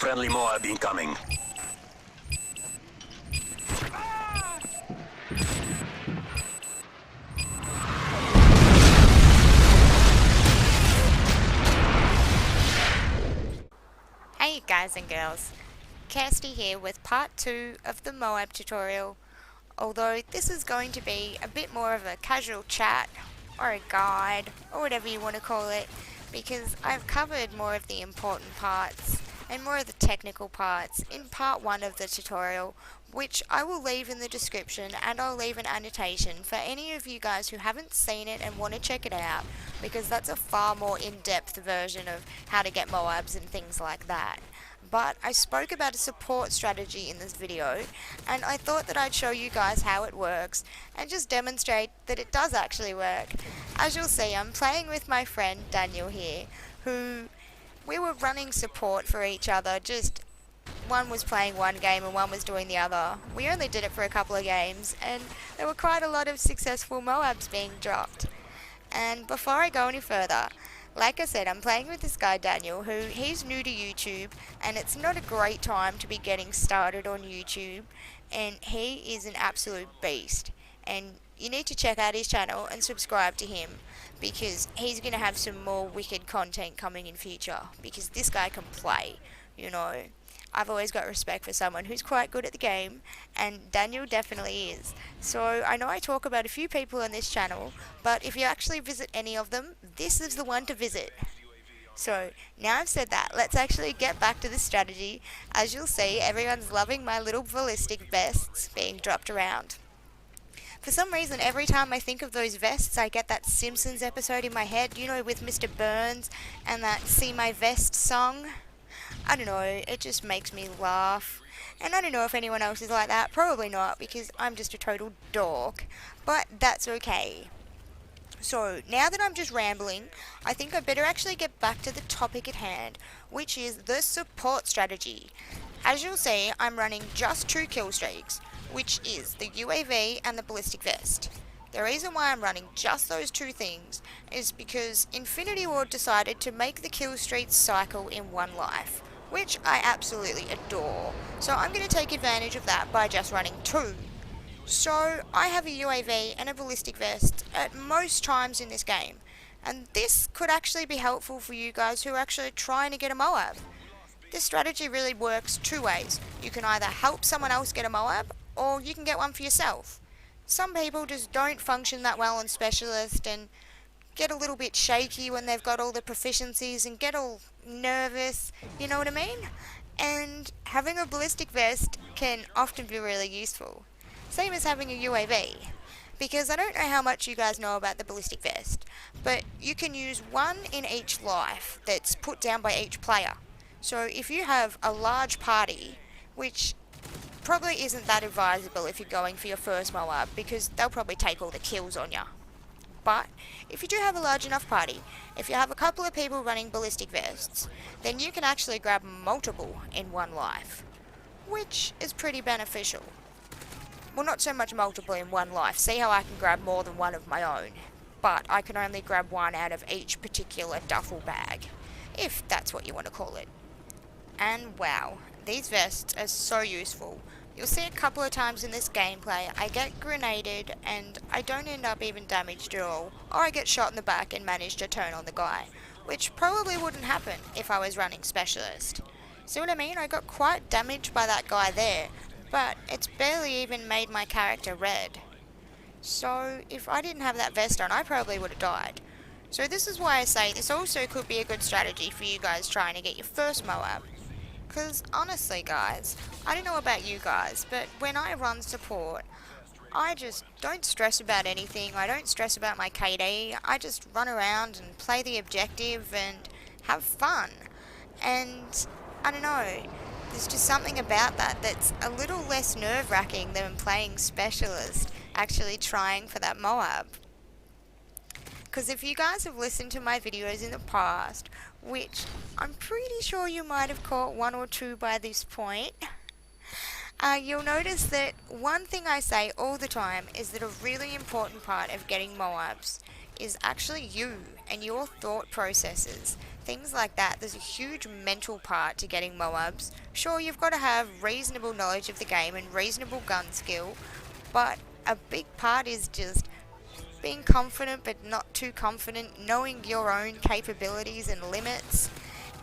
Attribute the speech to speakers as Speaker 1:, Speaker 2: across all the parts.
Speaker 1: Friendly MOAB incoming.
Speaker 2: Hey guys and girls, Kirsty here with part 2 of the MOAB tutorial, although this is going to be a bit more of a casual chat or a guide or whatever you want to call it, because I've covered more of the important parts and more of the technical parts in part 1 of the tutorial, which I will leave in the description, and I'll leave an annotation for any of you guys who haven't seen it and want to check it out, because that's a far more in-depth version of how to get MOABs and things like that. But I spoke about a support strategy in this video, and I thought that I'd show you guys how it works and just demonstrate that it does actually work. As you'll see, I'm playing with my friend Daniel here, who we were running support for each other, just one was playing one game and one was doing the other. We only did it for a couple of games, and there were quite a lot of successful MOABs being dropped. And before I go any further, like I said, I'm playing with this guy Daniel, who he's new to YouTube, and it's not a great time to be getting started on YouTube, and he is an absolute beast. And you need to check out his channel and subscribe to him, because he's going to have some more wicked content coming in future, because this guy can play, you know. I've always got respect for someone who's quite good at the game, and Daniel definitely is. So I know I talk about a few people on this channel, but if you actually visit any of them, this is the one to visit. So now I've said that, let's actually get back to the strategy. As you'll see, everyone's loving my little ballistic vests being dropped around. For some reason, every time I think of those vests, I get that Simpsons episode in my head, you know, with Mr. Burns and that See My Vest song. I don't know, it just makes me laugh. And I don't know if anyone else is like that, probably not, because I'm just a total dork. But that's okay. So, now that I'm just rambling, I think I better actually get back to the topic at hand, which is the support strategy. As you'll see, I'm running just 2 kill streaks, which is the UAV and the ballistic vest. The reason why I'm running just those 2 things is because Infinity Ward decided to make the kill streaks cycle in 1 life, which I absolutely adore. So I'm going to take advantage of that by just running 2. So I have a UAV and a ballistic vest at most times in this game, and this could actually be helpful for you guys who are actually trying to get a MOAB. This strategy really works 2 ways. You can either help someone else get a MOAB, or you can get one for yourself. Some people just don't function that well on Specialist and get a little bit shaky when they've got all the proficiencies and get all nervous, you know what I mean? And having a ballistic vest can often be really useful. Same as having a UAV. Because I don't know how much you guys know about the ballistic vest, but you can use 1 in each life that's put down by each player. So if you have a large party, which probably isn't that advisable if you're going for your first MOAB, because they'll probably take all the kills on ya. But if you do have a large enough party, if you have a couple of people running ballistic vests, then you can actually grab multiple in 1 life, which is pretty beneficial. Well, not so much multiple in 1 life. See how I can grab more than 1 of my own, but I can only grab 1 out of each particular duffel bag, if that's what you want to call it. And wow, these vests are so useful. You'll see a couple of times in this gameplay I get grenaded and I don't end up even damaged at all, or I get shot in the back and manage to turn on the guy, which probably wouldn't happen if I was running Specialist. See what I mean? I got quite damaged by that guy there, but it's barely even made my character red. So if I didn't have that vest on, I probably would have died. So this is why I say this also could be a good strategy for you guys trying to get your first MOAB. Because honestly guys, I don't know about you guys, but when I run support, I just don't stress about anything. I don't stress about my KD. I just run around and play the objective and have fun. And I don't know, there's just something about that that's a little less nerve-wracking than playing Specialist, actually trying for that MOAB. Because if you guys have listened to my videos in the past, which I'm pretty sure you might have caught 1 or 2 by this point, you'll notice that one thing I say all the time is that a really important part of getting MOABs is actually you and your thought processes. Things like that. There's a huge mental part to getting MOABs. Sure, you've got to have reasonable knowledge of the game and reasonable gun skill, but a big part is just being confident but not too confident, knowing your own capabilities and limits,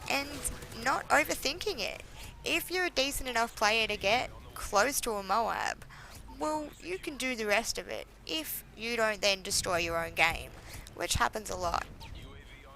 Speaker 2: and not overthinking it. If you're a decent enough player to get close to a MOAB, well, you can do the rest of it if you don't then destroy your own game, which happens a lot.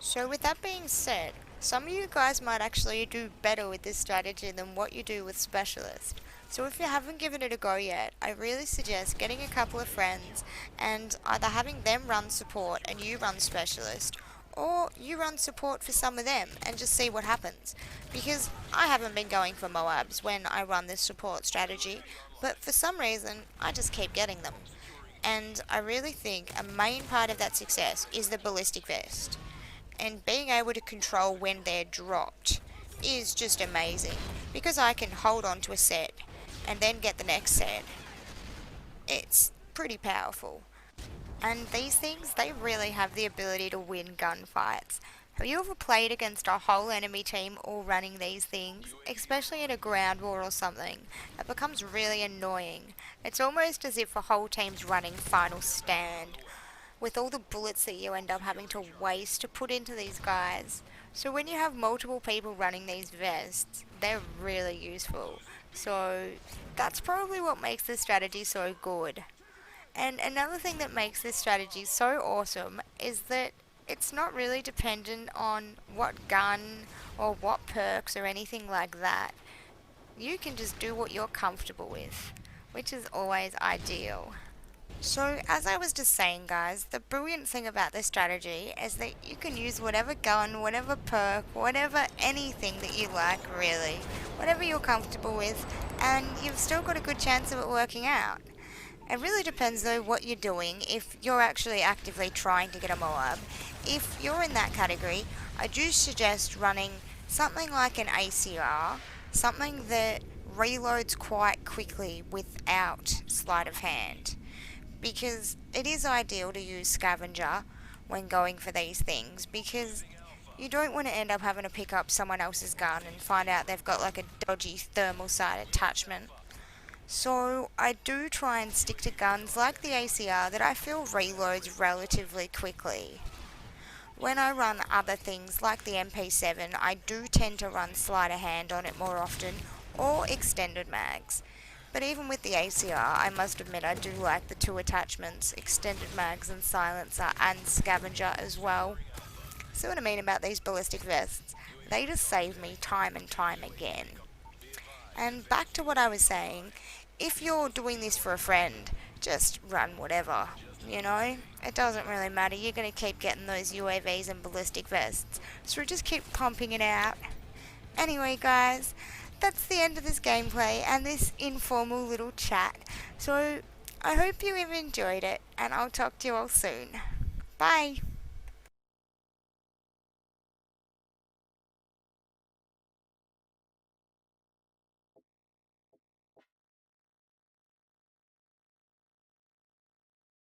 Speaker 2: So with that being said, some of you guys might actually do better with this strategy than what you do with Specialist. So if you haven't given it a go yet, I really suggest getting a couple of friends and either having them run support and you run Specialist, or you run support for some of them and just see what happens. Because I haven't been going for MOABs when I run this support strategy, but for some reason I just keep getting them. And I really think a main part of that success is the ballistic vest. And being able to control when they're dropped is just amazing, because I can hold on to a set and then get the next set. It's pretty powerful. And these things, they really have the ability to win gunfights. Have you ever played against a whole enemy team all running these things, especially in a ground war or something? It becomes really annoying. It's almost as if a whole team's running Final Stand, with all the bullets that you end up having to waste to put into these guys. So when you have multiple people running these vests, they're really useful. So that's probably what makes this strategy so good. And another thing that makes this strategy so awesome is that it's not really dependent on what gun or what perks or anything like that. You can just do what you're comfortable with, which is always ideal. So, as I was just saying, guys, the brilliant thing about this strategy is that you can use whatever gun, whatever perk, whatever anything that you like, really. Whatever you're comfortable with, and you've still got a good chance of it working out. It really depends, though, what you're doing, if you're actually actively trying to get a MOAB. If you're in that category, I do suggest running something like an ACR, something that reloads quite quickly without sleight of hand. Because it is ideal to use scavenger when going for these things, because you don't want to end up having to pick up someone else's gun and find out they've got like a dodgy thermal sight attachment. So I do try and stick to guns like the ACR that I feel reloads relatively quickly. When I run other things like the MP7, I do tend to run sleight of hand on it more often, or extended mags. But even with the ACR, I must admit I do like the two attachments, extended mags and silencer, and scavenger as well. See what I mean about these ballistic vests? They just save me time and time again. And back to what I was saying, if you're doing this for a friend, just run whatever, you know? It doesn't really matter, you're going to keep getting those UAVs and ballistic vests, so just keep pumping it out. Anyway, guys, that's the end of this gameplay and this informal little chat. So I hope you have enjoyed it, and I'll talk to you all soon. Bye!